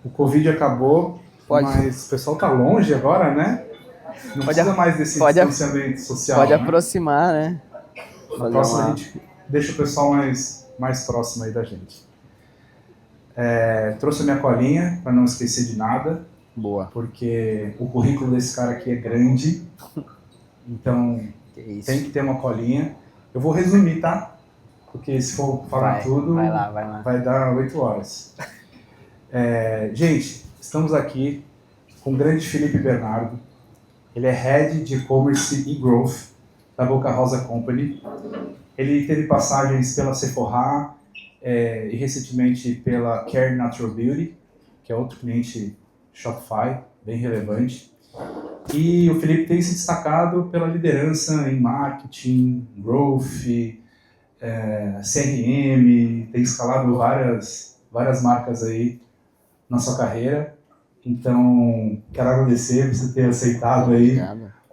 O Covid acabou, Pode. mas o pessoal tá longe agora, né? Não precisa mais desse distanciamento social, Pode né? aproximar, né? Na próxima a gente deixa o pessoal mais próximo aí da gente. Trouxe a minha colinha para não esquecer de nada. Boa. Porque o currículo desse cara aqui é grande, então tem que ter uma colinha. Eu vou resumir, tá? Porque se for falar tudo, vai lá. Vai dar 8 horas. Gente, estamos aqui com o grande Felipe Bernardo. Ele é Head de E-Commerce e Growth da Boca Rosa Company. Ele teve passagens pela Sephora e recentemente pela Care Natural Beauty, que é outro cliente Shopify, bem relevante. E o Felipe tem se destacado pela liderança em marketing, growth, CRM, tem escalado várias marcas aí na sua carreira. Então, quero agradecer por você ter aceitado aí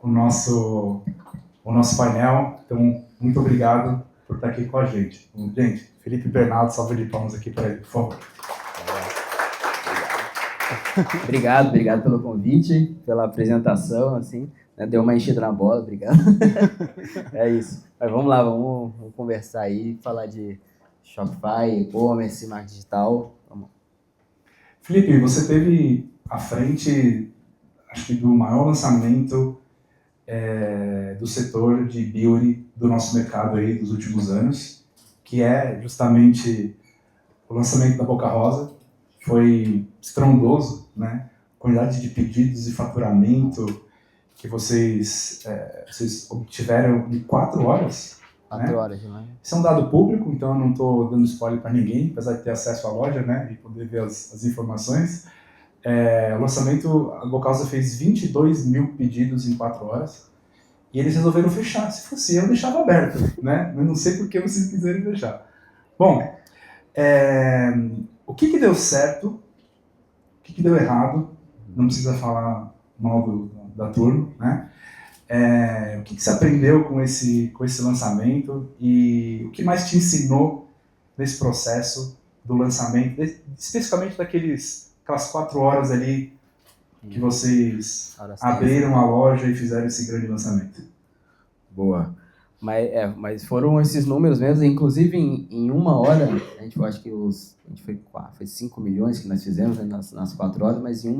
o nosso painel. Então, muito obrigado por estar aqui com a gente. Gente, Felipe Bernardo, salve de palmas aqui para ele, por favor. Obrigado pelo convite, pela apresentação, assim, né? Deu uma enchida na bola, obrigado. É isso. Mas vamos lá, vamos conversar aí, falar de Shopify, e-commerce, marketing digital. Vamos. Felipe, você teve à frente, acho que do maior lançamento do setor de beauty do nosso mercado aí dos últimos anos, que é justamente o lançamento da Boca Rosa. Foi estrondoso, né? A quantidade de pedidos e faturamento que vocês obtiveram em 4 horas. 4 horas, né? Isso é um dado público, então eu não estou dando spoiler para ninguém, apesar de ter acesso à loja, né? E poder ver as informações. O lançamento, a Boca Rosa fez 22 mil pedidos em 4 horas e eles resolveram fechar. Se fosse eu deixava aberto, né? Eu não sei por que vocês quiserem fechar. Bom, o que deu certo, o que deu errado, não precisa falar mal da turma, né? O que você aprendeu com esse lançamento e o que mais te ensinou nesse processo do lançamento, especificamente aquelas 4 horas ali que vocês abriram a loja e fizeram esse grande lançamento? Boa. Mas foram esses números mesmo, inclusive em 1 hora, a gente foi 5 milhões que nós fizemos, né, nas 4 horas, mas em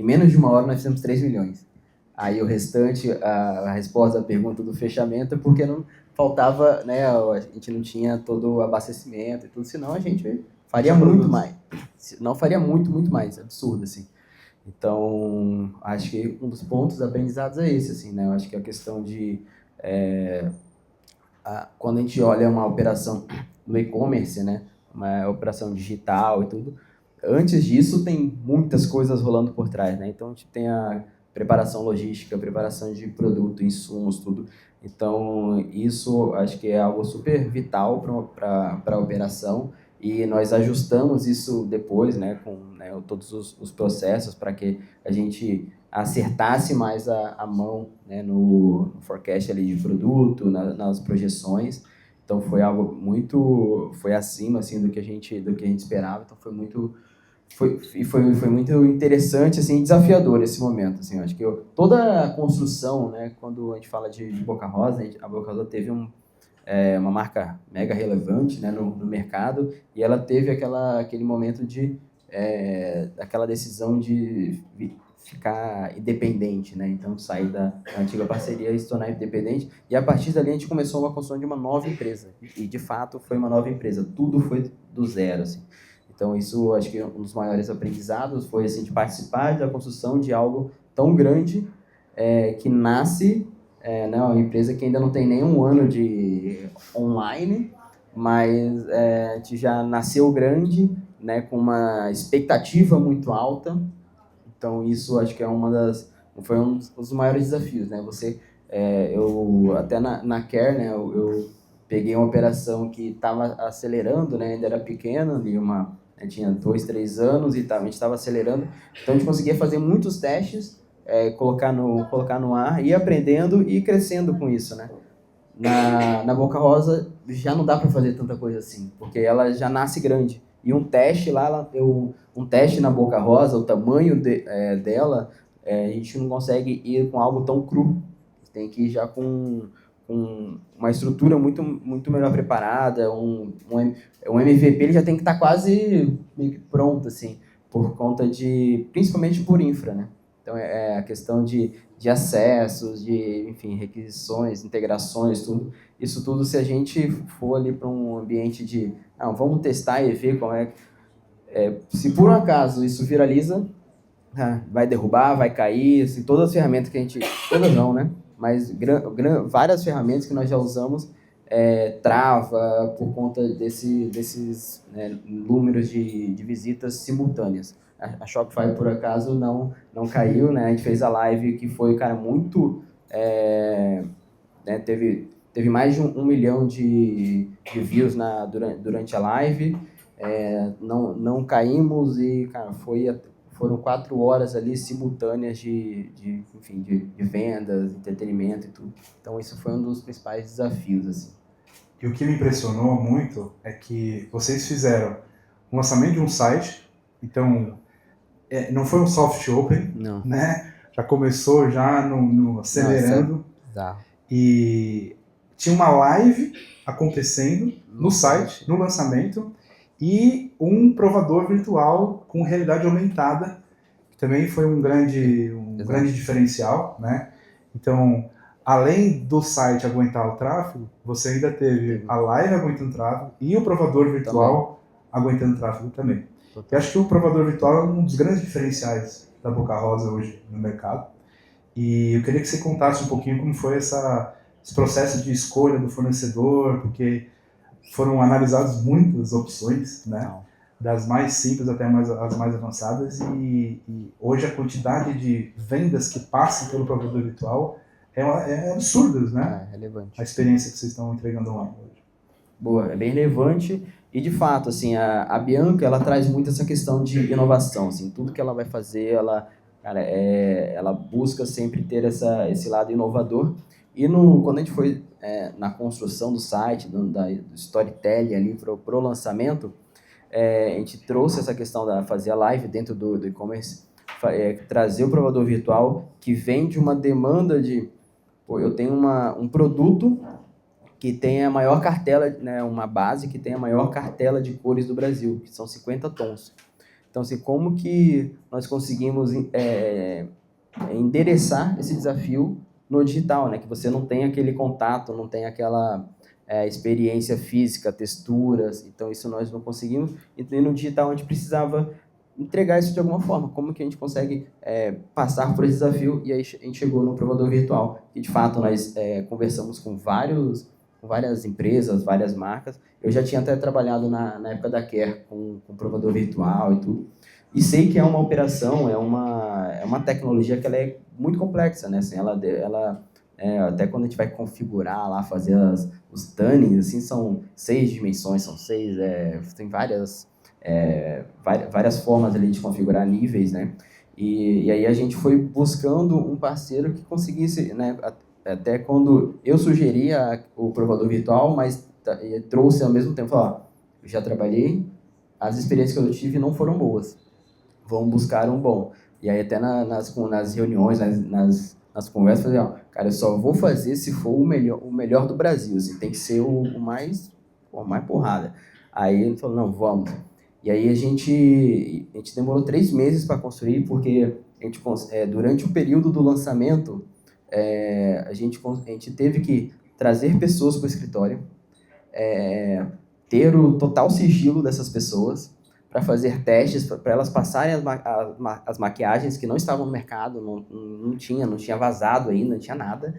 menos de 1 hora nós fizemos 3 milhões. Aí o restante, a resposta à pergunta do fechamento é porque não faltava, né, a gente não tinha todo o abastecimento e tudo, senão a gente faria muito mais. Não faria muito mais, absurdo, assim. Então, acho que um dos pontos aprendizados é esse, assim, né, eu acho que a questão de quando a gente olha uma operação no e-commerce, né, uma operação digital e tudo, antes disso tem muitas coisas rolando por trás, né? Então a gente tem a preparação logística, preparação de produto, insumos, tudo. Então isso acho que é algo super vital para a operação e nós ajustamos isso depois, né, com todos os processos para que a gente acertasse mais a mão, né, no forecast ali de produto, nas projeções. Então foi algo foi acima assim do que a gente esperava. Então foi muito interessante, assim, desafiador esse momento, assim. Eu acho que toda a construção, né, quando a gente fala de Boca Rosa, a Boca Rosa teve uma marca mega relevante, né, no mercado, e ela teve aquele momento daquela decisão de ficar independente, né? Então sair da antiga parceria e se tornar independente, e a partir dali a gente começou uma construção de uma nova empresa, e de fato foi uma nova empresa, tudo foi do zero, assim. Então isso, acho que um dos maiores aprendizados foi assim, de participar da construção de algo tão grande que nasce, né, uma empresa que ainda não tem nem 1 ano de online, mas a gente já nasceu grande, né, com uma expectativa muito alta. Então isso acho que foi um dos maiores desafios, né? Eu até na Care, né, eu peguei uma operação que estava acelerando, né, ainda era pequena, ali tinha 2, 3 anos e a gente estava acelerando, então a gente conseguia fazer muitos testes, colocar no ar, ir aprendendo e crescendo com isso, né? Na Boca Rosa já não dá para fazer tanta coisa assim, porque ela já nasce grande. E um teste lá, um teste na Boca Rosa, o tamanho dela, a gente não consegue ir com algo tão cru. Tem que ir já com uma estrutura muito melhor preparada, um MVP ele já tem que estar quase meio que pronto, assim, por conta principalmente por infra, né? Então, a questão de acessos, enfim, requisições, integrações, tudo. Isso tudo, se a gente for ali para um ambiente não, vamos testar e ver como se por um acaso isso viraliza, vai derrubar, vai cair, assim, todas as ferramentas que a gente... Todas não, né? Mas várias ferramentas que nós já usamos trava por conta desses números de visitas simultâneas. A Shopify, por acaso, não caiu, né? A gente fez a live que foi, cara, muito... né? Teve mais de 1 milhão de views durante a live. Não caímos e, cara, foram 4 horas ali simultâneas enfim, de vendas, entretenimento e tudo. Então, isso foi um dos principais desafios, assim. E o que me impressionou muito é que vocês fizeram o lançamento de um site, então não foi um soft open, Não. né? Já começou já no acelerando. Nossa, e tinha uma live acontecendo no site, no lançamento, e um provador virtual com realidade aumentada, que também foi um grande diferencial, né? Então, além do site aguentar o tráfego, você ainda teve a live aguentando tráfego e o provador virtual aguentando tráfego também. Eu acho que o provador virtual é um dos grandes diferenciais da Boca Rosa hoje no mercado. E eu queria que você contasse um pouquinho como foi esse processo de escolha do fornecedor, porque foram analisadas muitas opções, né? Das mais simples até as mais avançadas, e hoje a quantidade de vendas que passam pelo provedor virtual é absurda, né? É relevante. A experiência que vocês estão entregando lá hoje. Boa, é bem relevante e, de fato, assim, a Bianca, ela traz muito essa questão de inovação, assim, tudo que ela vai fazer, ela busca sempre ter esse lado inovador. E quando a gente foi na construção do site, do storytelling ali pro lançamento, a gente trouxe essa questão fazer a live dentro do e-commerce, trazer o provador virtual que vem de uma demanda eu tenho um produto que tem a maior cartela, né, uma base que tem a maior cartela de cores do Brasil, que são 50 tons. Então, assim, como que nós conseguimos endereçar esse desafio no digital, né? Que você não tem aquele contato, não tem aquela experiência física, texturas. Então, isso nós não conseguimos. E no digital, a gente precisava entregar isso de alguma forma. Como que a gente consegue passar por esse desafio? E aí a gente chegou no provador virtual. E, de fato, nós conversamos com várias empresas, várias marcas. Eu já tinha até trabalhado na época da Care com provador virtual e tudo. E sei que é uma operação, é uma tecnologia que ela é muito complexa, né? Assim, até quando a gente vai configurar lá, fazer os tunnings, assim, são 6 dimensões, tem várias formas ali de configurar níveis, né? E aí a gente foi buscando um parceiro que conseguisse, né? Até quando eu sugeria o provador virtual, mas trouxe ao mesmo tempo, eu já trabalhei, as experiências que eu tive não foram boas, vamos buscar um bom. E aí até nas reuniões, nas conversas, falei, cara, eu só vou fazer se for o melhor do Brasil, assim, tem que ser o mais porrada. Aí ele falou, não, vamos. E aí a gente demorou 3 meses para construir, porque durante o período do lançamento, a gente teve que trazer pessoas para o escritório, ter o total sigilo dessas pessoas, para fazer testes, para elas passarem as maquiagens que não estavam no mercado, não tinha vazado ainda, não tinha nada,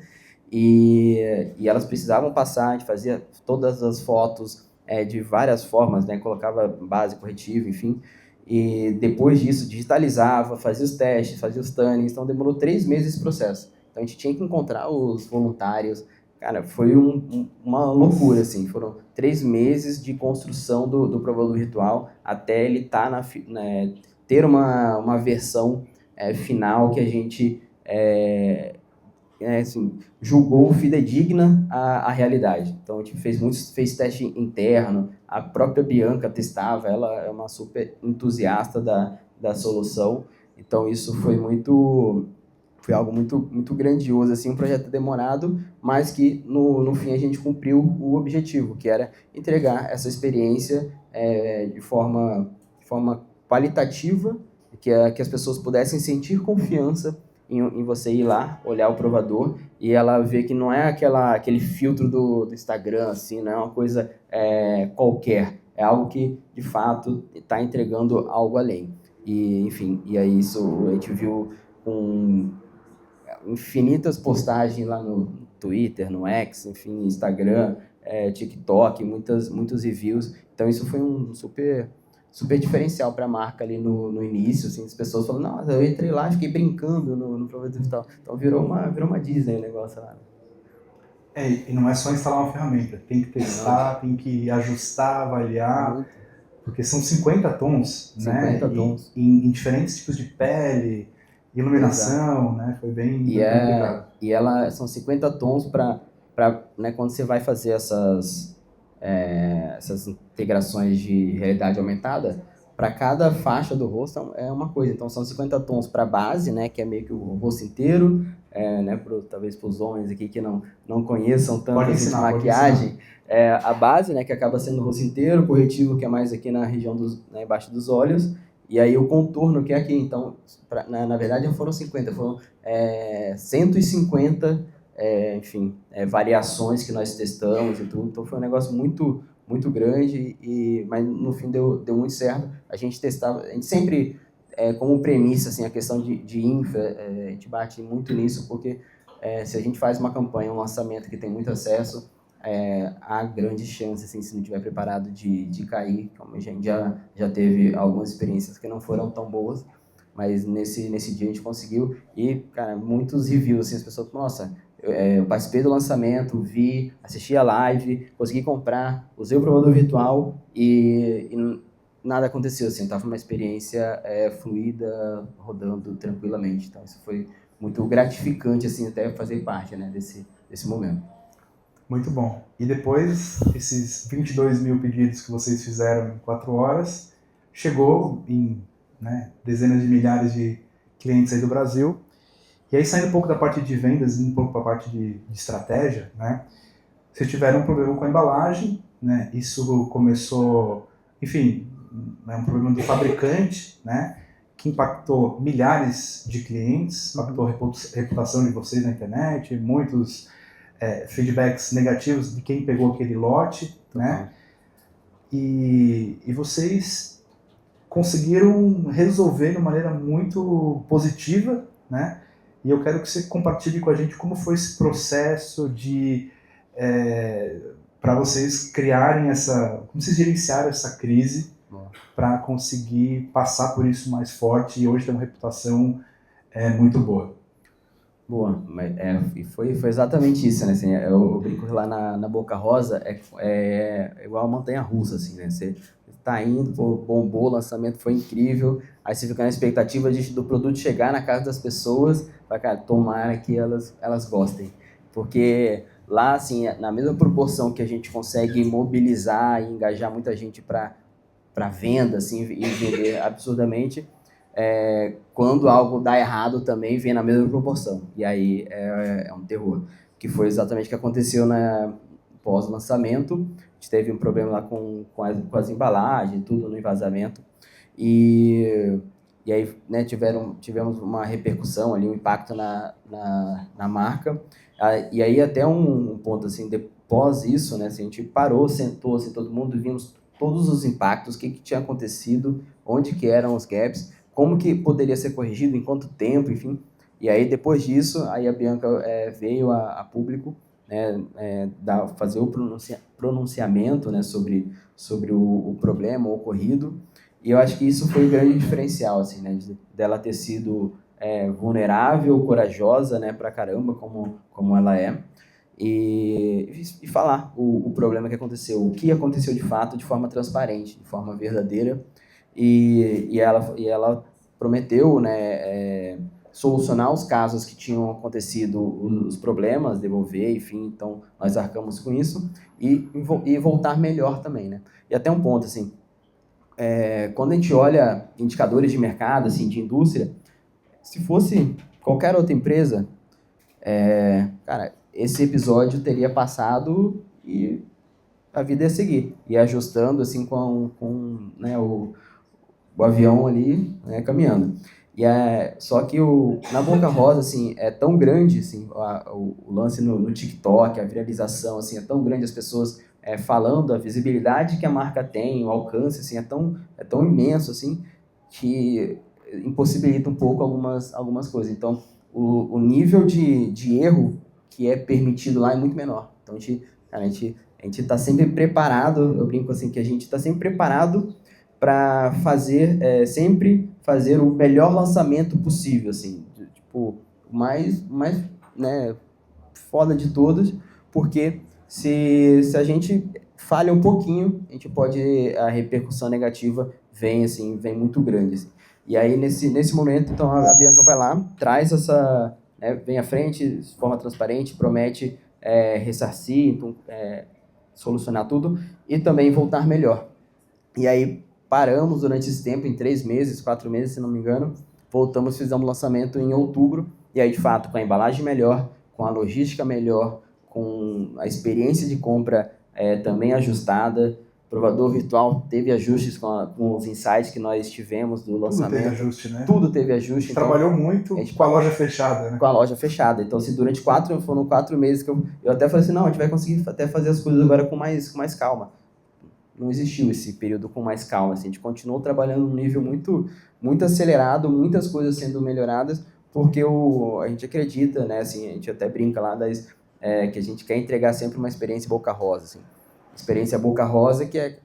e elas precisavam passar, a gente fazia todas as fotos de várias formas, né? Colocava base corretiva, enfim, e depois disso digitalizava, fazia os testes, fazia os tunnings, então demorou 3 meses esse processo. Então a gente tinha que encontrar os voluntários. Cara, foi uma loucura, assim. Foram 3 meses de construção do provador virtual até ele ter uma versão final que a gente assim, julgou fidedigna a realidade. Então, a gente fez teste interno, a própria Bianca testava, ela é uma super entusiasta da solução, então isso foi algo muito grandioso, assim, um projeto demorado, mas que no fim a gente cumpriu o objetivo, que era entregar essa experiência de forma qualitativa, que as pessoas pudessem sentir confiança em você ir lá, olhar o provador e ela ver que não é aquele filtro do Instagram, assim, não é uma coisa qualquer, é algo que de fato está entregando algo além. E, enfim, e aí isso a gente viu com infinitas postagens lá no Twitter, no X, enfim, Instagram, TikTok, muitos reviews. Então isso foi um super diferencial para a marca ali no início, assim, as pessoas falam, nossa, eu entrei lá, fiquei brincando no provedor digital. Então virou uma Disney o negócio lá. E não é só instalar uma ferramenta, tem que testar, tem que ajustar, avaliar, porque são 50 tons, 50 tons. Em diferentes tipos de pele, iluminação, né? Foi bem complicado. E são 50 tons para né, quando você vai fazer essas integrações de realidade aumentada, para cada faixa do rosto é uma coisa. Então são 50 tons para base, né, que é meio que o rosto inteiro, né, talvez para os homens aqui que não conheçam tanto de maquiagem, a base, né, que acaba sendo o rosto inteiro, o corretivo que é mais aqui na região né, embaixo dos olhos, e aí o contorno que é aqui. Então, na verdade não foram 50, foram 150 variações que nós testamos e tudo. Então foi um negócio muito grande, mas no fim deu muito certo. A gente sempre, como premissa, assim, a questão de infra, a gente bate muito nisso, porque se a gente faz uma campanha, um lançamento que tem muito acesso, há grande chance, assim, se não estiver preparado, de cair, como a gente já teve algumas experiências que não foram tão boas, mas nesse dia a gente conseguiu, e, cara, muitos reviews, assim, as pessoas, nossa, eu participei do lançamento, assisti a live, consegui comprar, usei o provador virtual e nada aconteceu, assim, tava uma experiência fluida, rodando tranquilamente, então isso foi muito gratificante, assim, até fazer parte, né, desse momento. Muito bom. E depois, esses 22 mil pedidos que vocês fizeram em 4 horas, chegou em dezenas de milhares de clientes aí do Brasil. E aí, saindo um pouco da parte de vendas, indo um pouco para a parte de estratégia, né? Vocês tiveram um problema com a embalagem, né? Isso começou, enfim, um problema do fabricante, né? Que impactou milhares de clientes, impactou a reputação de vocês na internet, muitos feedbacks negativos de quem pegou aquele lote, né? E vocês conseguiram resolver de uma maneira muito positiva, né? E eu quero que você compartilhe com a gente como foi esse processo para vocês criarem como vocês gerenciaram essa crise para conseguir passar por isso mais forte e hoje ter uma reputação muito boa. Boa, mas foi exatamente isso, né? Assim, eu brinco lá na Boca Rosa, é igual a montanha-russa, assim, né? Você tá indo, bombou, o lançamento foi incrível, aí você fica na expectativa do produto chegar na casa das pessoas, para, cara, tomara que elas gostem. Porque lá, assim, na mesma proporção que a gente consegue mobilizar e engajar muita gente para venda, assim, e vender absurdamente, quando algo dá errado também vem na mesma proporção. E aí é um terror. Que foi exatamente o que aconteceu pós-lançamento. A gente teve um problema lá com as embalagens, tudo no envasamento. E aí, né, tivemos uma repercussão ali, um impacto na marca. E aí até um ponto, assim, depois isso, né, assim, a gente parou, sentou, assim, todo mundo, vimos todos os impactos, o que tinha acontecido, onde que eram os gaps, como que poderia ser corrigido, em quanto tempo, enfim. E aí, depois disso, aí a Bianca veio a público, né, fazer o pronunciamento, né, sobre o problema ocorrido. E eu acho que isso foi o grande diferencial, assim, né, dela ter sido vulnerável, corajosa, né, pra caramba, como ela é. E falar o problema que aconteceu, o que aconteceu de fato, de forma transparente, de forma verdadeira. E ela prometeu, né, solucionar os casos que tinham acontecido, os problemas, devolver, enfim, então nós arcamos com isso, e voltar melhor também, né? E até um ponto, assim, quando a gente olha indicadores de mercado, assim, de indústria, se fosse qualquer outra empresa, cara, esse episódio teria passado e a vida ia seguir, ia ajustando, assim, com né, o avião ali, né, caminhando. Só que na Boca Rosa, assim, é tão grande, assim, o lance no TikTok, a viralização, assim, é tão grande, as pessoas falando, a visibilidade que a marca tem, o alcance, assim, é tão imenso, assim, que impossibilita um pouco algumas coisas. Então, o nível de erro que é permitido lá é muito menor. Então, a gente está sempre preparado, eu brinco assim, que a gente está sempre preparado para sempre fazer o melhor lançamento possível, assim, tipo, o mais né, foda de todos, porque se a gente falha um pouquinho, a repercussão negativa vem muito grande, assim. E aí, nesse momento, então, a Bianca vai lá, traz vem à frente, de forma transparente, promete ressarcir, então, solucionar tudo, e também voltar melhor. E aí, paramos durante esse tempo, em 3 meses, 4 meses, se não me engano, voltamos, fizemos o lançamento em outubro, e aí, de fato, com a embalagem melhor, com a logística melhor, com a experiência de compra também ajustada, o provador virtual teve ajustes com os insights que nós tivemos do lançamento. Tudo teve ajuste, né? Tudo teve ajuste. A gente trabalhou muito com a loja fechada, né? Com a loja fechada. Então, se durante 4 meses que eu até falei assim, não, a gente vai conseguir até fazer as coisas agora com mais calma. Não existiu esse período com mais calma, assim, a gente continuou trabalhando num nível muito acelerado, muitas coisas sendo melhoradas, porque a gente acredita, né, assim, a gente até brinca lá que a gente quer entregar sempre uma experiência boca rosa, assim. Experiência boca rosa, que é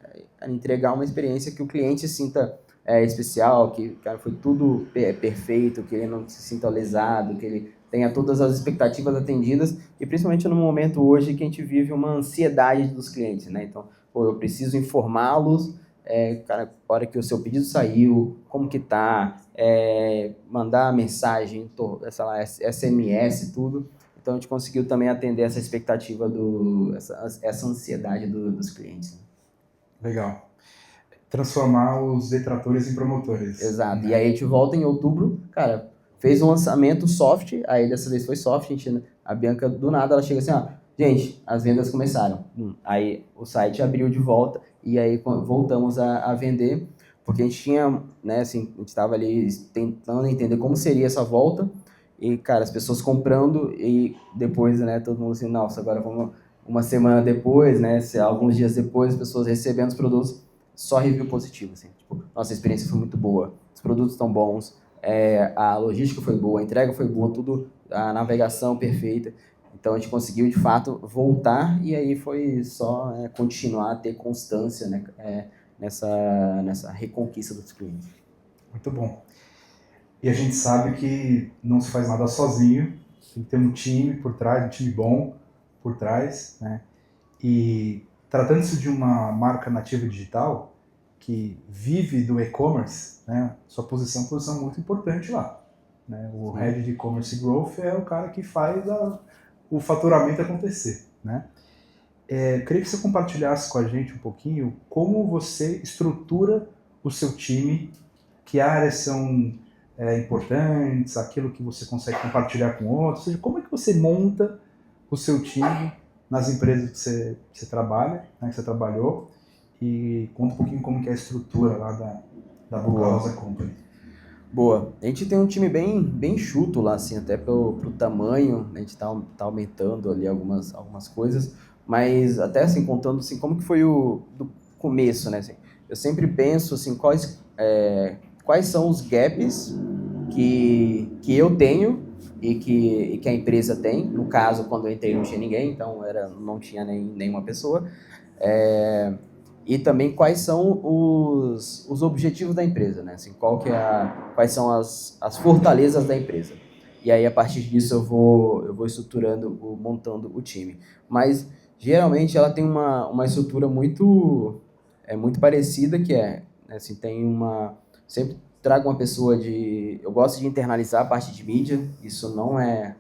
entregar uma experiência que o cliente se sinta especial, que, cara, foi tudo perfeito, que ele não se sinta lesado, que ele tenha todas as expectativas atendidas, e principalmente no momento hoje que a gente vive uma ansiedade dos clientes, né, então eu preciso informá-los, cara, a hora que o seu pedido saiu, como que tá, mandar mensagem, sei lá, SMS, tudo. Então, a gente conseguiu também atender essa expectativa, essa ansiedade dos clientes. Legal. Transformar os detratores em promotores. Exato. E aí a gente volta em outubro, cara, fez um lançamento soft, aí dessa vez foi soft, a Bianca, do nada, ela chega assim, gente, as vendas começaram. Aí o site abriu de volta e aí voltamos a vender, porque a gente tinha, né, assim, a gente estava ali tentando entender como seria essa volta e, cara, as pessoas comprando e depois, né, todo mundo assim, nossa, agora vamos uma semana depois, né, alguns dias depois, as pessoas recebendo os produtos, só review positivo, assim, tipo, nossa, a experiência foi muito boa, os produtos estão bons, a logística foi boa, a entrega foi boa, tudo, a navegação perfeita. Então, a gente conseguiu, de fato, voltar e aí foi só continuar a ter constância, né, nessa reconquista dos clientes. Muito bom. E a gente sabe que não se faz nada sozinho, tem que ter um time por trás, um time bom por trás, né? E tratando-se de uma marca nativa digital que vive do e-commerce, né? Sua posição é uma posição muito importante lá, né? O Head de E-Commerce Growth é o cara que faz o faturamento acontecer, né? Queria que você compartilhasse com a gente um pouquinho como você estrutura o seu time, que áreas são importantes, aquilo que você consegue compartilhar com outros, ou seja, como é que você monta o seu time nas empresas que você trabalha, né, que você trabalhou, e conta um pouquinho como que é a estrutura lá da Boca Rosa Company. Boa. A gente tem um time bem enxuto lá, assim, até pro tamanho, a gente tá aumentando ali algumas coisas, mas até assim, contando assim, como que foi do começo, né, assim, eu sempre penso assim, quais são os gaps que eu tenho e que a empresa tem. No caso, quando eu entrei não tinha ninguém, então não tinha nenhuma pessoa. E também quais são os objetivos da empresa, né? Assim, quais são as fortalezas da empresa. E aí, a partir disso, eu vou estruturando, montando o time. Mas, geralmente, ela tem uma estrutura muito parecida, que assim, sempre trago uma pessoa eu gosto de internalizar a parte de mídia, isso não é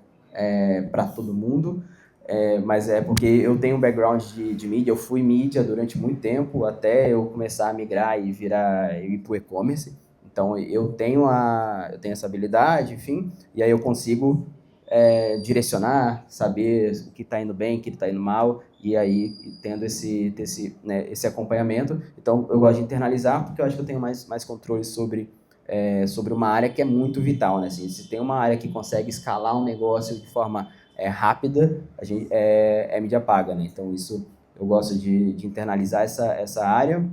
para todo mundo, mas é porque eu tenho um background de mídia, eu fui mídia durante muito tempo, até eu começar a migrar e ir para o e-commerce. Então, eu tenho essa habilidade, enfim, e aí eu consigo direcionar, saber o que está indo bem, o que está indo mal, e aí tendo esse acompanhamento. Então, eu gosto de internalizar, porque eu acho que eu tenho mais controle sobre uma área que é muito vital, né? Assim, se tem uma área que consegue escalar um negócio de forma rápida, é mídia paga, né? Então, isso eu gosto de internalizar essa área,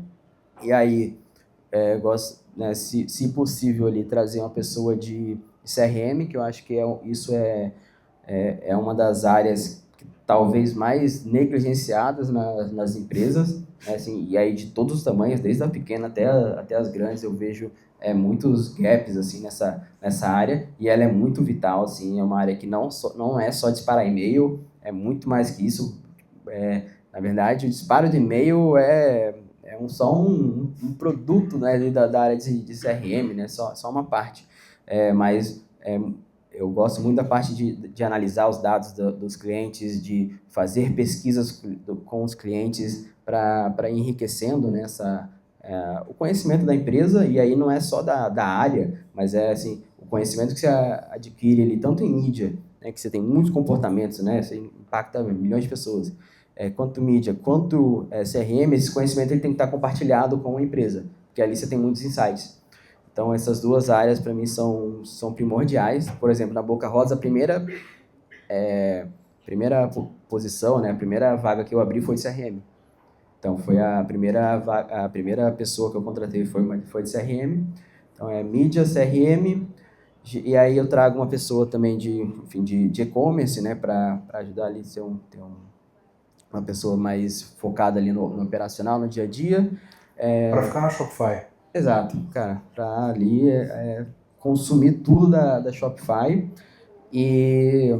e aí eu gosto, né, se possível, ali, trazer uma pessoa de CRM, que eu acho que isso é uma das áreas que, talvez mais negligenciadas nas empresas, né, assim, e aí de todos os tamanhos, desde a pequena até as grandes, eu vejo muitos gaps assim, nessa área, e ela é muito vital, assim, é uma área que não é só disparar e-mail, é muito mais que isso. Na verdade, o disparo de e-mail só um produto, né, da área de CRM, né, só uma parte. Mas eu gosto muito da parte de analisar os dados dos clientes, de fazer pesquisas com os clientes para enriquecendo, né, o conhecimento da empresa, e aí não é só da área, mas assim, o conhecimento que você adquire ali, tanto em mídia, né, que você tem muitos comportamentos, né, você impacta milhões de pessoas, quanto mídia, quanto CRM, esse conhecimento ele tem que estar compartilhado com a empresa, porque ali você tem muitos insights. Então, essas duas áreas, para mim, são primordiais. Por exemplo, na Boca Rosa, a primeira posição, né, a primeira vaga que eu abri foi de CRM. Então, foi a primeira pessoa que eu contratei foi de CRM. Então, mídia, CRM, e aí eu trago uma pessoa também de e-commerce, né, para ajudar ali a ter uma pessoa mais focada ali no operacional, no dia a dia. Para ficar na Shopify. Exato, cara, para ali consumir tudo da Shopify. E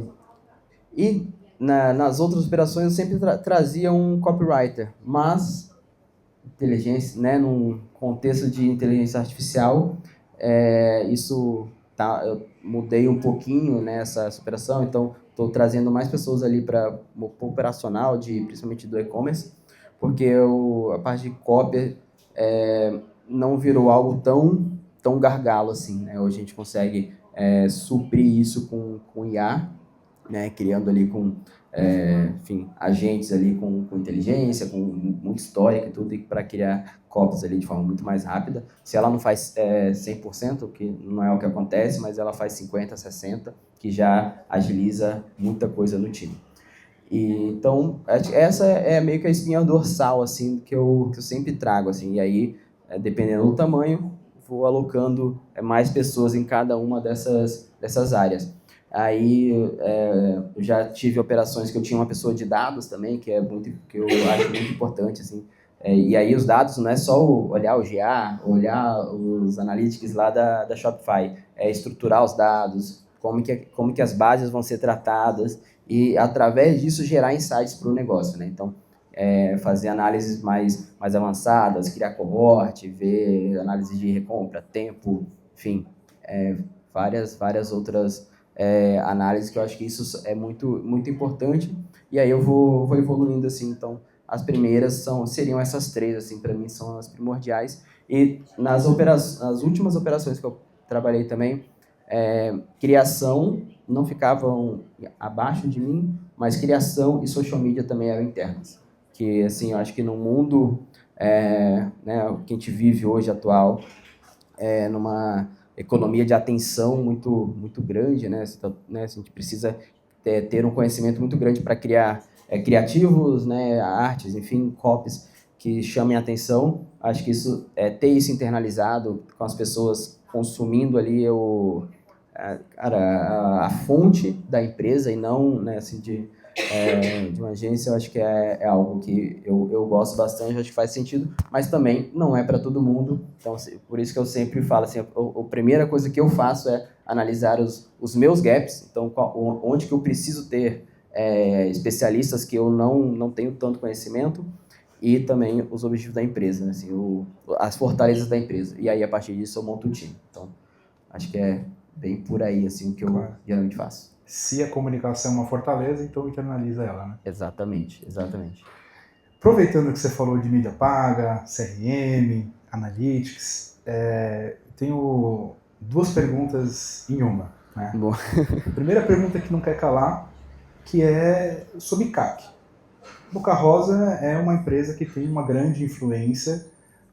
nas outras operações eu sempre trazia um copywriter, mas inteligência, né, num contexto de inteligência artificial, eu mudei um pouquinho nessa operação, então estou trazendo mais pessoas ali para o operacional, principalmente do e-commerce, porque a parte de copy não virou algo tão gargalo assim, né? Hoje a gente consegue suprir isso com IA, né? Criando ali agentes ali com inteligência, com muito histórico e tudo, para criar copies ali de forma muito mais rápida. Se ela não faz 100%, que não é o que acontece, mas ela faz 50%, 60%, que já agiliza muita coisa no time. Então, essa é meio que a espinha dorsal, assim, que eu sempre trago, assim, e aí, dependendo do tamanho, vou alocando mais pessoas em cada uma dessas áreas. Aí, eu já tive operações que eu tinha uma pessoa de dados também, que eu acho muito importante, assim, e aí os dados não é só olhar o GA, olhar os analytics lá da Shopify, é estruturar os dados, como que as bases vão ser tratadas, e através disso gerar insights para o negócio, né? Então, fazer análises mais avançadas, criar cohort, ver análise de recompra, tempo, enfim, várias outras análises, que eu acho que isso é muito, muito importante. E aí eu vou evoluindo assim. Então, as primeiras seriam essas três, assim, para mim são as primordiais. E nas últimas operações que eu trabalhei também, criação não ficavam abaixo de mim, mas criação e social media também eram internas. Que, assim, eu acho que no mundo né, que a gente vive hoje, atual, numa economia de atenção muito, muito grande, né? A gente precisa ter um conhecimento muito grande para criar criativos, né, artes, enfim, copies que chamem a atenção. Acho que ter isso internalizado com as pessoas consumindo ali a fonte da empresa e não, né, assim, de uma agência, eu acho que é algo que eu gosto bastante, acho que faz sentido, mas também não é para todo mundo. Então, por isso que eu sempre falo assim, a primeira coisa que eu faço é analisar os meus gaps, então onde que eu preciso ter especialistas que eu não tenho tanto conhecimento, e também os objetivos da empresa, né? Assim, as fortalezas da empresa. E aí, a partir disso, eu monto o time. Então, acho que é bem por aí assim, o que eu geralmente faço. Se a comunicação é uma fortaleza, então internaliza ela, né? Exatamente, exatamente. Aproveitando que você falou de mídia paga, CRM, Analytics, tenho duas perguntas em uma. Né? Bom. Primeira pergunta que não quer calar, que é sobre CAC. Boca Rosa é uma empresa que tem uma grande influência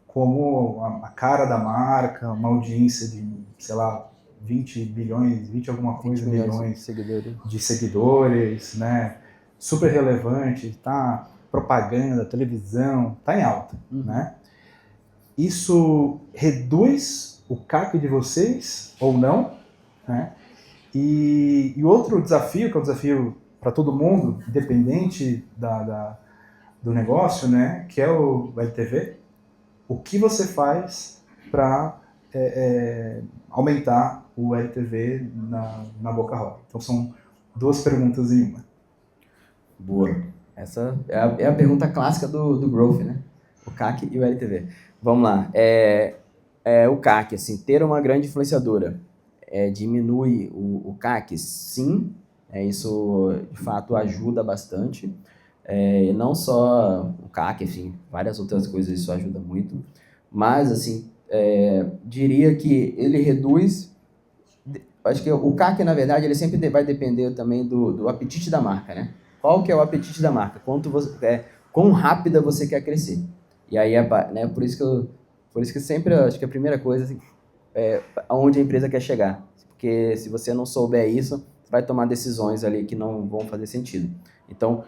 como a cara da marca, uma audiência de, sei lá, 20 bilhões, 20 alguma coisa, 20 bilhões seguidores. de seguidores, né? Super relevante, tá? Propaganda, televisão, tá em alta, né? Isso reduz o CAC de vocês ou não, né? E outro desafio, que é um desafio para todo mundo, independente do negócio, né? Que é o LTV. O que você faz para aumentar o LTV na Boca Rosa? Então são duas perguntas em uma. Boa. Essa é a pergunta clássica do Growth, né? O CAC e o LTV. Vamos lá. O CAC, assim, ter uma grande influenciadora diminui o CAC? Sim. Isso, de fato, ajuda bastante. Não só o CAC, enfim, várias outras coisas isso ajuda muito. Mas, assim, diria que ele reduz... Acho que o CAC, na verdade, ele sempre vai depender também do apetite da marca, né? Qual que é o apetite da marca? Quão rápida você quer crescer? E aí, né, por isso que sempre, acho que a primeira coisa assim, é aonde a empresa quer chegar. Porque se você não souber isso, você vai tomar decisões ali que não vão fazer sentido. Então,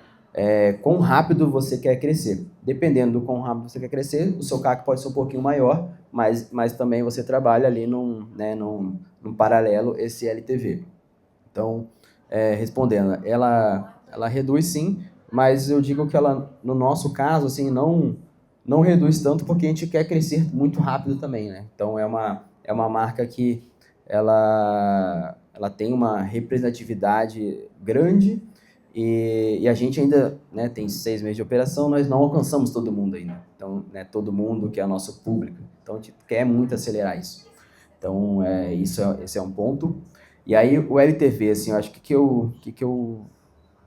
quão rápido você quer crescer. Dependendo do quão rápido você quer crescer, o seu CAC pode ser um pouquinho maior, mas também você trabalha ali num paralelo esse LTV. Então, respondendo, ela reduz sim, mas eu digo que ela, no nosso caso, assim, não reduz tanto porque a gente quer crescer muito rápido também, né? Então, é uma marca que ela tem uma representatividade grande e a gente ainda, né, tem 6 meses de operação, nós não alcançamos todo mundo ainda. Então, né, todo mundo que é nosso público. Então, a gente quer muito acelerar isso. Então, esse é um ponto. E aí, o LTV, assim, eu acho que eu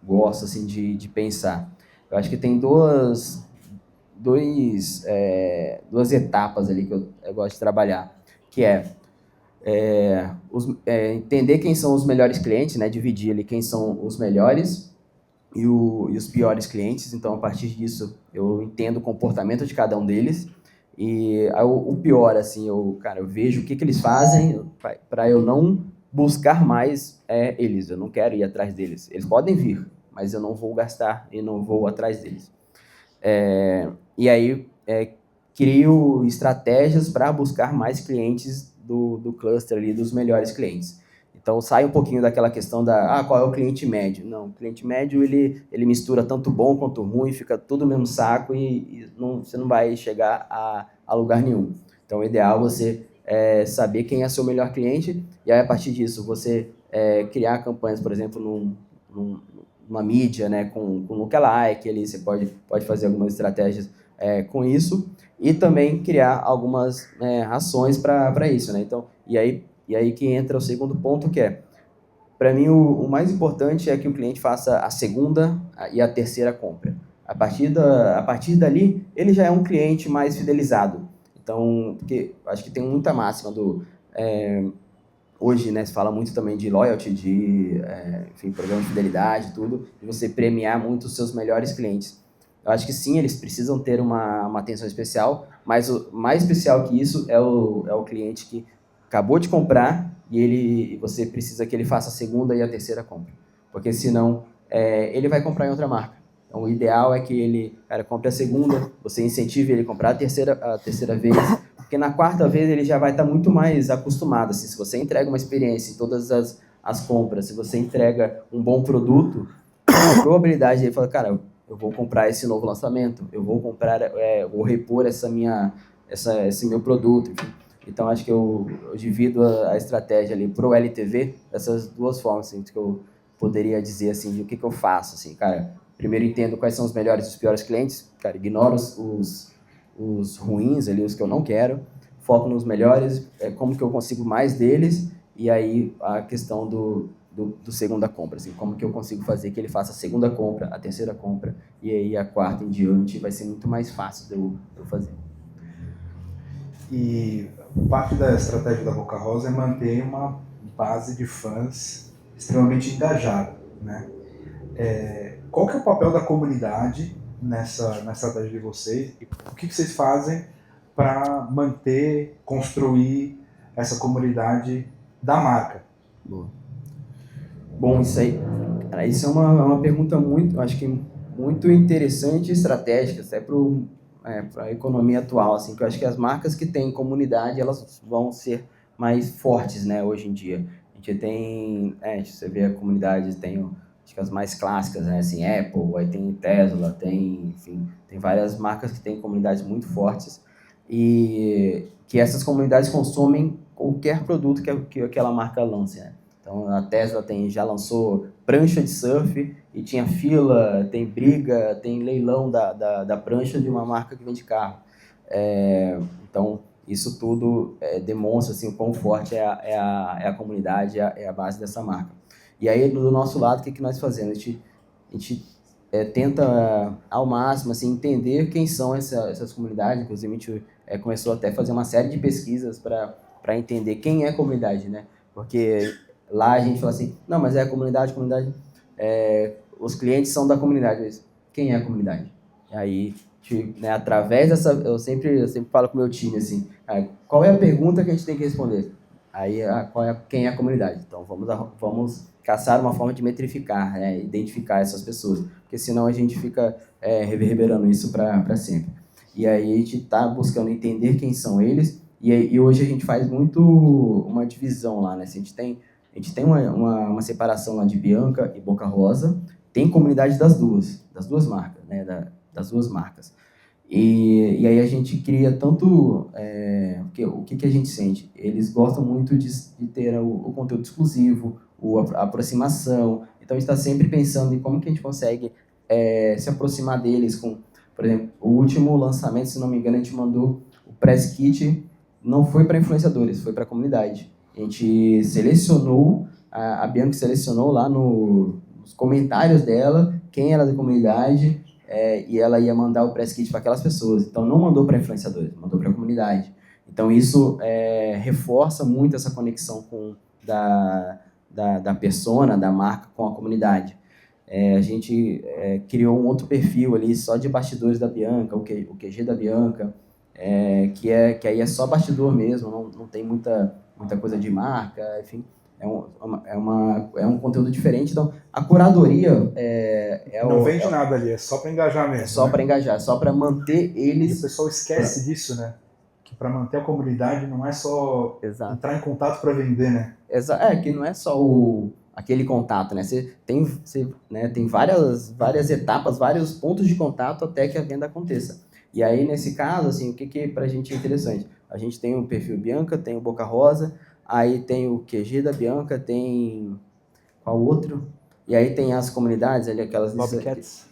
gosto, assim, de pensar. Eu acho que tem duas etapas ali que eu gosto de trabalhar, que entender quem são os melhores clientes, né, dividir ali quem são os melhores e os piores clientes. Então, a partir disso, eu entendo o comportamento de cada um deles. E o pior, assim, eu vejo o que eles fazem para eu não buscar mais eles. Eu não quero ir atrás deles. Eles podem vir, mas eu não vou gastar e não vou atrás deles. E aí, crio estratégias para buscar mais clientes do cluster ali, dos melhores clientes. Então, sai um pouquinho daquela questão qual é o cliente médio. Não, o cliente médio, ele mistura tanto bom quanto ruim, fica tudo no mesmo saco e você não vai chegar a lugar nenhum. Então, o ideal é você saber quem é seu melhor cliente e aí, a partir disso, você criar campanhas, por exemplo, numa mídia, né, com lookalike, ali você pode fazer algumas estratégias com isso e também criar algumas ações para isso, né? Então, e aí que entra o segundo ponto, que para mim, o mais importante é que o cliente faça a segunda e a terceira compra. A partir dali, ele já é um cliente mais fidelizado. Então, porque acho que tem muita máxima hoje, né, se fala muito também de loyalty, enfim, programa de fidelidade, tudo, de você premiar muito os seus melhores clientes. Eu acho que sim, eles precisam ter uma atenção especial, mas o mais especial que isso é o cliente que acabou de comprar e você precisa que ele faça a segunda e a terceira compra. Porque senão ele vai comprar em outra marca. Então o ideal é que ele compre a segunda, você incentive ele a comprar a terceira vez, porque na quarta vez ele já vai estar muito mais acostumado. Assim, se você entrega uma experiência em todas as compras, se você entrega um bom produto, a probabilidade de ele falar, cara, eu vou comprar esse novo lançamento, eu vou comprar, vou repor esse meu produto, enfim. Então, acho que eu divido a estratégia ali pro LTV dessas duas formas, assim, que eu poderia dizer, assim, de o que eu faço, assim, cara. primeiro entendo quais são os melhores e os piores clientes, cara, ignoro os ruins ali, os que eu não quero, foco nos melhores, como que eu consigo mais deles, e aí a questão do segunda compra, assim, como que eu consigo fazer que ele faça a segunda compra, a terceira compra, e aí a quarta em diante vai ser muito mais fácil de eu fazer. E parte da estratégia da Boca Rosa é manter uma base de fãs extremamente engajada, né? Qual que é o papel da comunidade nessa estratégia de vocês? E o que vocês fazem para manter, construir essa comunidade da marca? Boa. Bom, isso aí, cara, isso é uma pergunta muito, acho que muito interessante e estratégica, até para a economia atual, assim, que eu acho que as marcas que têm comunidade, elas vão ser mais fortes, né, hoje em dia. A gente tem, você vê a comunidade, tem, acho que as mais clássicas, né, assim, Apple, aí tem Tesla, enfim, tem várias marcas que têm comunidades muito fortes e que essas comunidades consomem qualquer produto que aquela marca lance, né. Então, a Tesla já lançou prancha de surf e tinha fila, tem briga, tem leilão da prancha de uma marca que vende carro. Então, isso tudo demonstra assim, o quão forte é a comunidade, é a base dessa marca. E aí, do nosso lado, o que nós fazemos? A gente tenta, ao máximo, assim, entender quem são essas comunidades. Inclusive, a gente começou até a fazer uma série de pesquisas para entender quem é a comunidade, né? Porque lá a gente fala assim, não, mas é a comunidade, os clientes são da comunidade. Mas quem é a comunidade? E aí, né, através dessa, eu sempre falo com o meu time assim, qual é a pergunta que a gente tem que responder? Aí, quem é a comunidade? Então, vamos caçar uma forma de metrificar, né, identificar essas pessoas, porque senão a gente fica reverberando isso para sempre. E aí a gente está buscando entender quem são eles, e hoje a gente faz muito uma divisão lá, né? A gente tem uma separação lá de Bianca e Boca Rosa, tem comunidade das duas marcas, né? Das duas marcas. E aí a gente cria tanto... o que a gente sente? Eles gostam muito de ter o conteúdo exclusivo, a aproximação. Então a gente está sempre pensando em como que a gente consegue se aproximar deles com... Por exemplo, o último lançamento, se não me engano, a gente mandou o Press Kit, não foi para influenciadores, foi para a comunidade. A gente selecionou, a Bianca selecionou lá nos comentários dela quem era da comunidade e ela ia mandar o press kit para aquelas pessoas. Então não mandou para influenciadores, mandou para a comunidade. Então isso reforça muito essa conexão da persona, da marca com a comunidade. A gente criou um outro perfil ali só de bastidores da Bianca, o QG da Bianca, que aí é só bastidor mesmo, não tem muita coisa de marca, enfim, é um conteúdo diferente. Então, a curadoria não vende nada ali, é só para engajar mesmo. É só para engajar, só para manter eles... E o pessoal esquece disso, né? Que para manter a comunidade não é só entrar em contato para vender, né? Que não é só aquele contato, né? Você tem várias etapas, vários pontos de contato até que a venda aconteça. E aí, nesse caso, assim, o que pra gente é interessante? A gente tem o perfil Bianca, tem o Boca Rosa, aí tem o QG da Bianca, tem... Qual outro? E aí tem as comunidades ali, aquelas... Bobcats.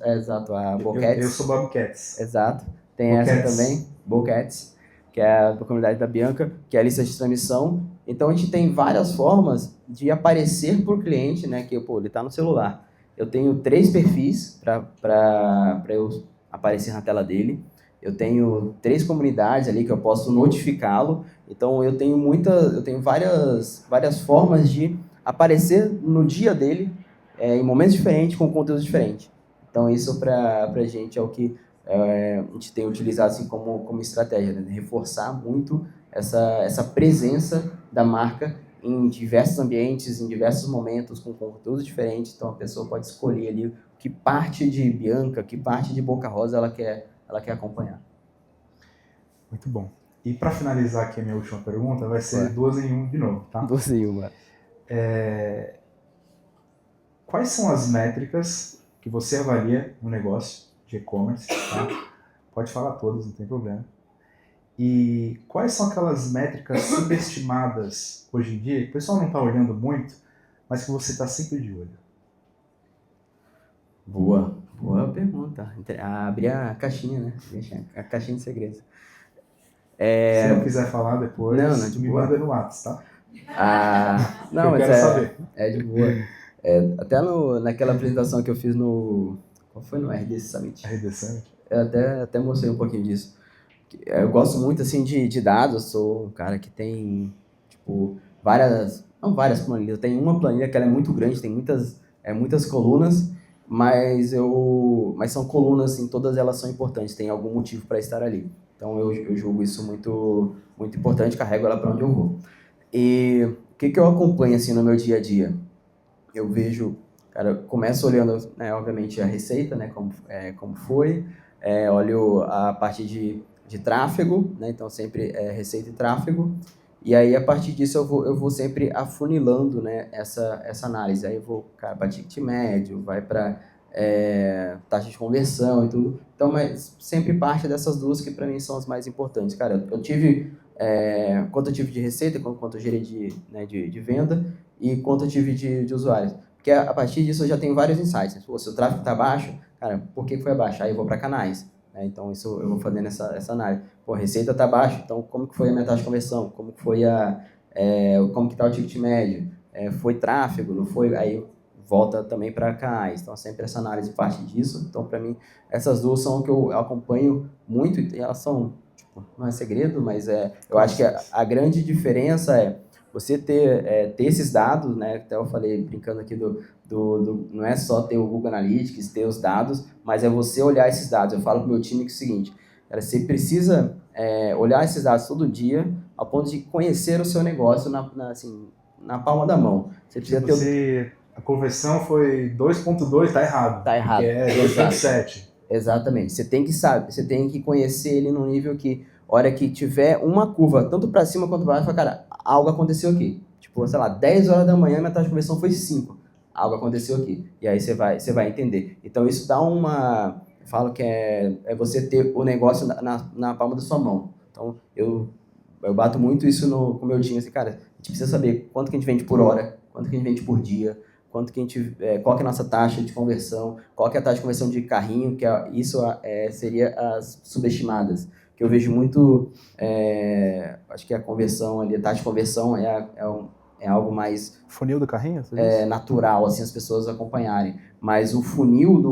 Exato, a Bobcats. Eu sou Bobcats. Exato. Tem Bobcats. essa também, Bobcats, que é a comunidade da Bianca, que é a lista de transmissão. Então, a gente tem várias formas de aparecer por cliente, né? Que, ele está no celular. Eu tenho 3 perfis para eu aparecer na tela dele. Eu tenho 3 comunidades ali que eu posso notificá-lo. Então, eu tenho várias formas de aparecer no dia dele, em momentos diferentes, com conteúdos diferentes. Então, isso para a gente é o que a gente tem utilizado assim, como estratégia, né? Reforçar muito essa presença da marca em diversos ambientes, em diversos momentos, com conteúdos diferentes. Então, a pessoa pode escolher ali que parte de Bianca, que parte de Boca Rosa ela quer acompanhar. Muito bom. E para finalizar aqui a minha última pergunta, vai ser 2 em 1 de novo, tá? 2 em 1. Quais são as métricas que você avalia no negócio de e-commerce, tá? Pode falar todas, não tem problema. E quais são aquelas métricas subestimadas hoje em dia, que o pessoal não está olhando muito, mas que você está sempre de olho? Boa pergunta. Abrir a caixinha, né? Deixa a caixinha de segredos. Se não quiser falar depois, Não, de me boa. manda no WhatsApp, tá? Não, Eu mas quero saber. é de boa. Até naquela apresentação que eu fiz no... Qual foi? No RD Summit. RD Summit. Eu até mostrei um pouquinho disso. Eu gosto muito, assim, de dados. Eu sou um cara que tem, tipo, não várias planilhas. Eu tenho uma planilha que ela é muito grande, tem muitas colunas, mas são colunas, assim, todas elas são importantes, tem algum motivo para estar ali. Então eu julgo isso muito, muito importante, carrego ela para onde eu vou. E o que eu acompanho, assim, no meu dia a dia? Eu vejo, cara, eu começo olhando, né, obviamente, a receita, né, como foi, olho a parte de tráfego, né, então sempre receita e tráfego, e aí a partir disso eu vou sempre afunilando, né, essa análise, aí eu vou, cara, para ticket médio, vai para taxa de conversão e tudo, então, mas sempre parte dessas duas que para mim são as mais importantes, cara, eu tive, quanto eu tive de receita, quanto eu gerei de venda, e quanto eu tive de usuários. Porque a partir disso eu já tenho vários insights. Pô, se o tráfego está baixo, cara, por que foi abaixo? Aí eu vou para canais. Né? Então isso eu vou fazendo essa análise. Pô, a receita está baixa, então como que foi a minha taxa de conversão? Como que foi como que está o ticket médio? Foi tráfego? Não foi? Aí volta também para canais. Então sempre essa análise parte disso. Então para mim essas duas são o que eu acompanho muito e elas são, tipo, não é segredo, mas eu acho que a grande diferença é você ter esses dados, né? Até eu falei brincando aqui não é só ter o Google Analytics, ter os dados, mas é você olhar esses dados. Eu falo para o meu time que é o seguinte, cara, você precisa olhar esses dados todo dia, ao ponto de conhecer o seu negócio na palma da mão. Você precisa a conversão foi 2.2, tá errado. Tá errado. Que é 2.7. Exatamente. Você tem que saber, você tem que conhecer ele no nível que, hora que tiver uma curva, tanto para cima quanto para baixo, fala, cara, algo aconteceu aqui. Tipo, sei lá, 10 horas da manhã, minha taxa de conversão foi 5. Algo aconteceu aqui. E aí você vai entender. Então isso dá eu falo que é você ter o negócio na palma da sua mão. Então eu bato muito isso com o meu time, assim, cara, a gente precisa saber quanto que a gente vende por hora, quanto que a gente vende por dia, quanto que qual que é a nossa taxa de conversão, qual que é a taxa de conversão de carrinho, que seria as subestimadas. Que eu vejo muito, acho que a conversão ali, a taxa de conversão é algo mais funil do carrinho? natural, assim, as pessoas acompanharem. Mas o funil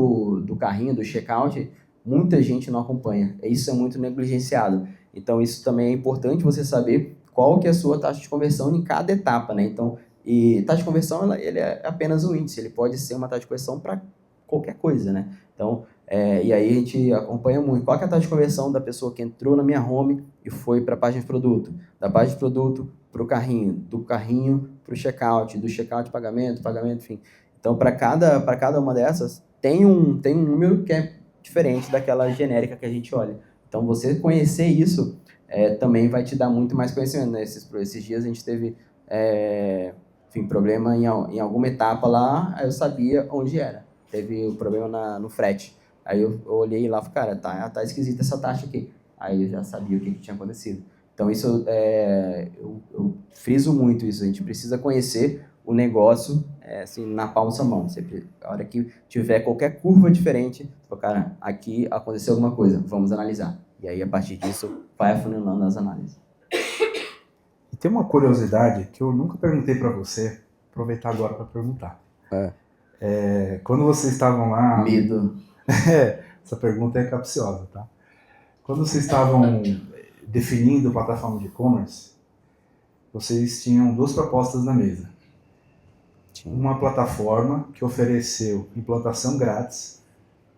do carrinho, do checkout, muita gente não acompanha. Isso é muito negligenciado. Então, isso também é importante você saber qual que é a sua taxa de conversão em cada etapa, né? Então, e taxa de conversão, ele é apenas um índice, ele pode ser uma taxa de conversão para qualquer coisa, né? Então, e aí a gente acompanha muito. Qual que é a taxa de conversão da pessoa que entrou na minha home e foi para a página de produto? Da página de produto para o carrinho, do carrinho para o checkout, do checkout pagamento, enfim. Então, para cada uma dessas, tem um número que é diferente daquela genérica que a gente olha. Então, você conhecer isso também vai te dar muito mais conhecimento. Né? Esses dias a gente teve problema em alguma etapa lá, aí eu sabia onde era. Teve o problema no frete. Aí eu olhei lá e falei, cara, tá esquisita essa taxa aqui. Aí eu já sabia o que tinha acontecido. Então, isso eu friso muito isso. A gente precisa conhecer o negócio assim, na palma da sua mão. A hora que tiver qualquer curva diferente, cara, aqui aconteceu alguma coisa, vamos analisar. E aí, a partir disso, vai afunilando as análises. E tem uma curiosidade que eu nunca perguntei para você, aproveitar agora para perguntar. Quando vocês estavam lá... Medo. Essa pergunta é capciosa, tá? Quando vocês estavam definindo plataforma de e-commerce, vocês tinham duas propostas na mesa. Uma plataforma que ofereceu implantação grátis,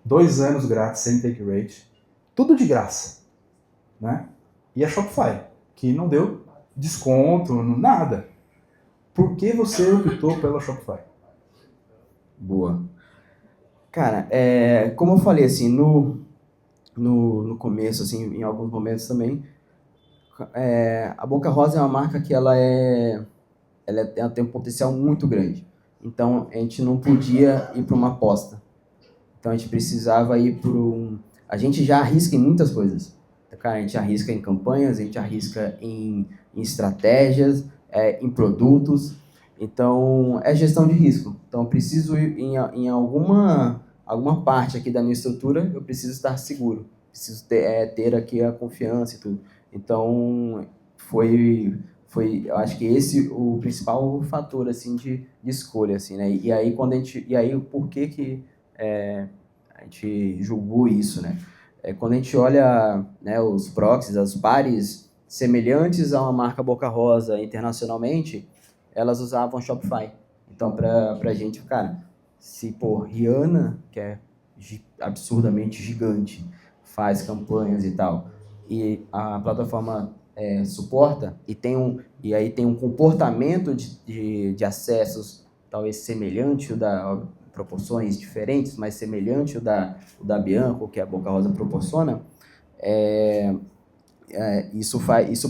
2 anos grátis sem take rate, tudo de graça, né? E a Shopify, que não deu desconto, nada. Por que você optou pela Shopify? Boa. Cara, como eu falei, assim, no começo, assim, em alguns momentos também, a Boca Rosa é uma marca que ela tem um potencial muito grande. Então, a gente não podia ir para uma aposta. Então, a gente precisava ir para A gente já arrisca em muitas coisas. Cara, a gente arrisca em campanhas, a gente arrisca em estratégias, em produtos. Então, é gestão de risco. Então, eu preciso ir em alguma alguma parte aqui da minha estrutura, eu preciso estar seguro, preciso ter aqui a confiança e tudo. Então, eu acho que esse o principal fator, assim, de escolha, assim, né? E aí, o porquê que a gente julgou isso, né? Quando a gente olha, né, os proxies, as pares semelhantes a uma marca Boca Rosa internacionalmente, elas usavam Shopify. Então, para a gente, cara, se, pô, Rihanna, que é absurdamente gigante, faz campanhas e tal, e a plataforma suporta, e aí tem um comportamento de acessos talvez semelhante ao da proporções diferentes, mas semelhante ao da Bianco, que a Boca Rosa proporciona, isso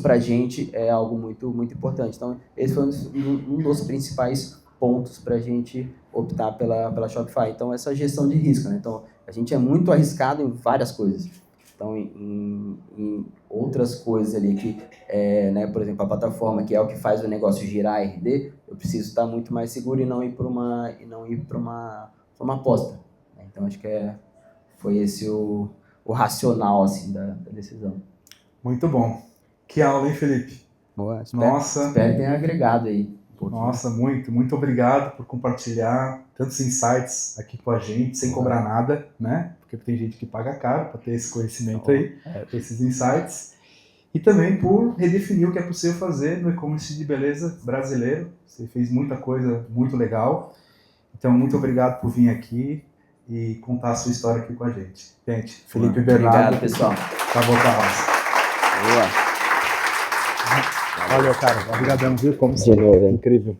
para a gente é algo muito, muito importante. Então, esse foi um dos principais pontos para a gente optar pela Shopify. Então, essa gestão de risco, né? Então, a gente é muito arriscado em várias coisas. Então, em outras coisas ali que, né, por exemplo, a plataforma, que é o que faz o negócio girar RD, eu preciso estar muito mais seguro e não ir para uma aposta, né? Então, acho que foi esse o racional, assim, da decisão. Muito bom. Que aula, hein, Felipe? Boa, Nossa. Espero que tenha agregado aí. Nossa, muito obrigado por compartilhar tantos insights aqui com a gente, sem cobrar nada, né? Porque tem gente que paga caro para ter esse conhecimento aí, esses insights. E também por redefinir o que é possível fazer no e-commerce de beleza brasileiro. Você fez muita coisa muito legal. Então, muito obrigado por vir aqui e contar a sua história aqui com a gente. Gente, Felipe Bernardo. Obrigado, pessoal. Da Boca Rosa. Boa. Valeu, cara. Obrigadão, viu? Como sempre. Incrível.